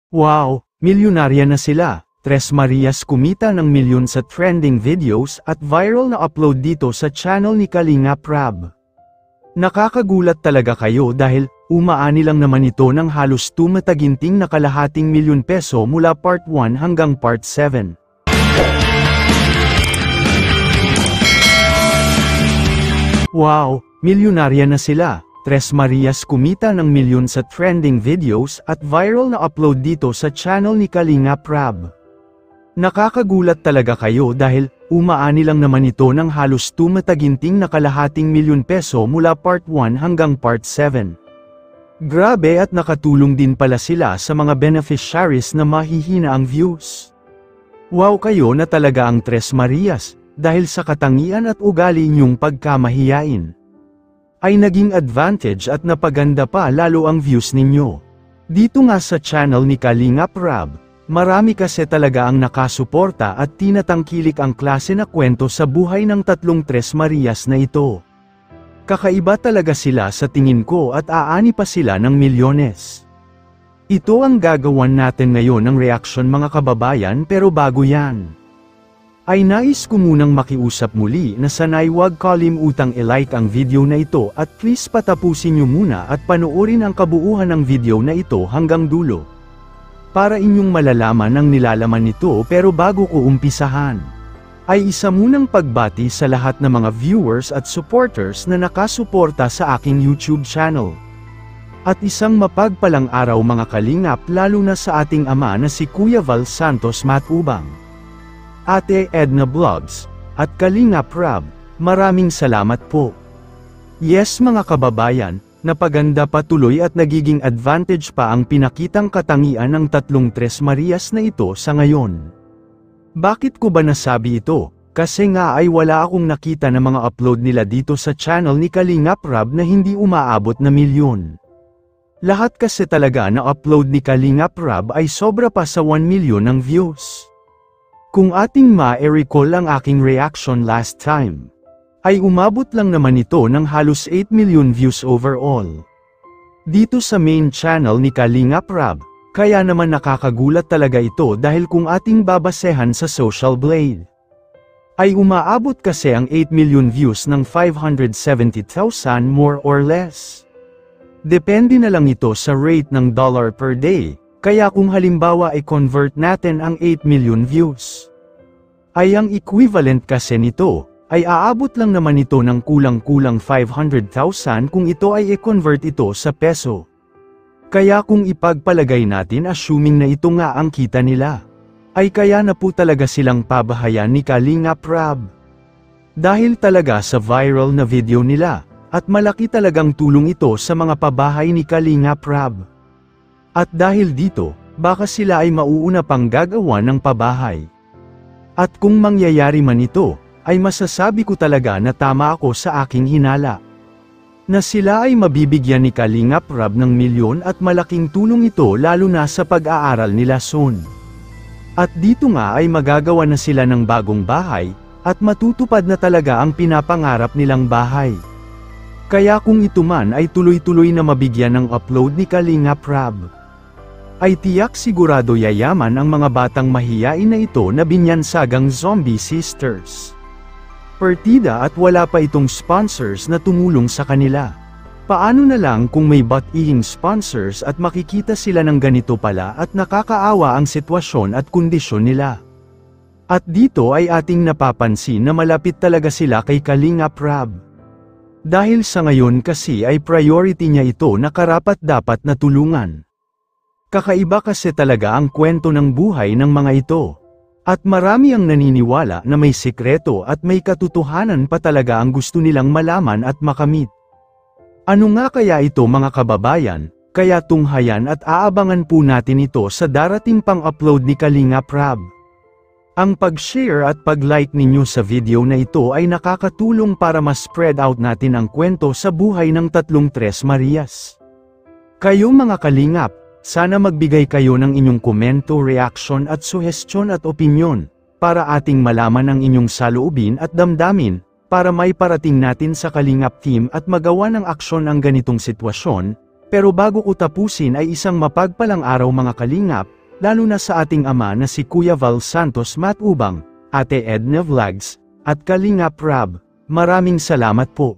Wow, milyonarya na sila. Tres Marias kumita ng milyon sa trending videos at viral na upload dito sa channel ni Kalingap Rab. Nakakagulat talaga kayo dahil umaani lang naman ito ng halos tumataginting na kalahating milyon peso mula part 1 hanggang part 7. Wow, milyonarya na sila. Tres Marias kumita ng milyon sa trending videos at viral na upload dito sa channel ni Kalingap Rab. Nakakagulat talaga kayo dahil umaani lang naman ito ng halos tumataginting na kalahating milyon peso mula part 1 hanggang part 7. Grabe, at nakatulong din pala sila sa mga beneficiaries na mahihina ang views. Wow kayo na talaga ang Tres Marias, dahil sa katangian at ugali niyong pagkamahiyain ay naging advantage at napaganda pa lalo ang views ninyo. Dito nga sa channel ni Kalingap Rab, marami kasi talaga ang nakasuporta at tinatangkilik ang klase na kwento sa buhay ng tatlong Tres Marias na ito. Kakaiba talaga sila sa tingin ko at aani pa sila ng milyones. Ito ang gagawan natin ngayon ng reaction mga kababayan, pero bago yan ay nais ko munang makiusap muli na sana'y huwag kalimutang i-like ang video na ito at please patapusin nyo muna at panoorin ang kabuuan ng video na ito hanggang dulo para inyong malalaman ang nilalaman nito. Pero bago ko umpisahan, ay isa munang pagbati sa lahat ng mga viewers at supporters na nakasuporta sa aking YouTube channel. At isang mapagpalang araw mga kalingap, lalo na sa ating ama na si Kuya Val Santos Matubang, Ate Edna Vlogs, at Kalingap Rab, maraming salamat po. Yes mga kababayan, napaganda pa tuloy at nagiging advantage pa ang pinakitang katangian ng tatlong Tres Marias na ito sa ngayon. Bakit ko ba nasabi ito? Kasi nga ay wala akong nakita na mga upload nila dito sa channel ni Kalingap Rab na hindi umaabot na milyon. Lahat kasi talaga na upload ni Kalingap Rab ay sobra pa sa 1 milyon ng views. Kung ating ma-recall ang aking reaction last time, ay umabot lang naman ito ng halos 8 million views overall dito sa main channel ni Kalingap Rab, kaya naman nakakagulat talaga ito dahil kung ating babasehan sa Social Blade, ay umaabot kasi ang 8 million views ng 570,000 more or less. Depende na lang ito sa rate ng dollar per day. Kaya kung halimbawa i-convert natin ang 8 million views, ay ang equivalent kasi nito, ay aabot lang naman ito ng kulang-kulang 500,000 kung ito ay i-convert ito sa peso. Kaya kung ipagpalagay natin assuming na ito nga ang kita nila, ay kaya na po talaga silang pabahayan ni Kalingap Rab. Dahil talaga sa viral na video nila, at malaki talagang tulong ito sa mga pabahay ni Kalingap Rab. At dahil dito, baka sila ay mauuna pang gagawa ng pabahay. At kung mangyayari man ito, ay masasabi ko talaga na tama ako sa aking hinala, na sila ay mabibigyan ni Kalingap Rab ng milyon at malaking tulong ito lalo na sa pag-aaral nila soon. At dito nga ay magagawa na sila ng bagong bahay, at matutupad na talaga ang pinapangarap nilang bahay. Kaya kung ito man ay tuloy-tuloy na mabigyan ng upload ni Kalingap Rab, ay tiyak sigurado yayaman ang mga batang mahiyain na ito na binyansagang zombie sisters. Partida at wala pa itong sponsors na tumulong sa kanila. Paano na lang kung may butt-eating sponsors at makikita sila ng ganito pala at nakakaawa ang sitwasyon at kondisyon nila. At dito ay ating napapansin na malapit talaga sila kay Kalingap Rab. Dahil sa ngayon kasi ay priority niya ito na karapat-dapat na tulungan. Kakaiba kasi talaga ang kwento ng buhay ng mga ito. At marami ang naniniwala na may sikreto at may katotohanan pa talaga ang gusto nilang malaman at makamit. Ano nga kaya ito mga kababayan? Kaya tunghayan at aabangan po natin ito sa darating pang upload ni Kalingap Rab. Ang pag-share at pag-like ninyo sa video na ito ay nakakatulong para ma-spread out natin ang kwento sa buhay ng tatlong Tres Marias. Kayo mga kalingap, sana magbigay kayo ng inyong komento, reaction at suhestyon at opinyon, para ating malaman ang inyong saloobin at damdamin, para may parating natin sa Kalingap team at magawa ng aksyon ang ganitong sitwasyon. Pero bago ko tapusin ay isang mapagpalang araw mga kalingap, lalo na sa ating ama na si Kuya Val Santos Matubang, Ate Edna Vlogs, at Kalingap Rab. Maraming salamat po.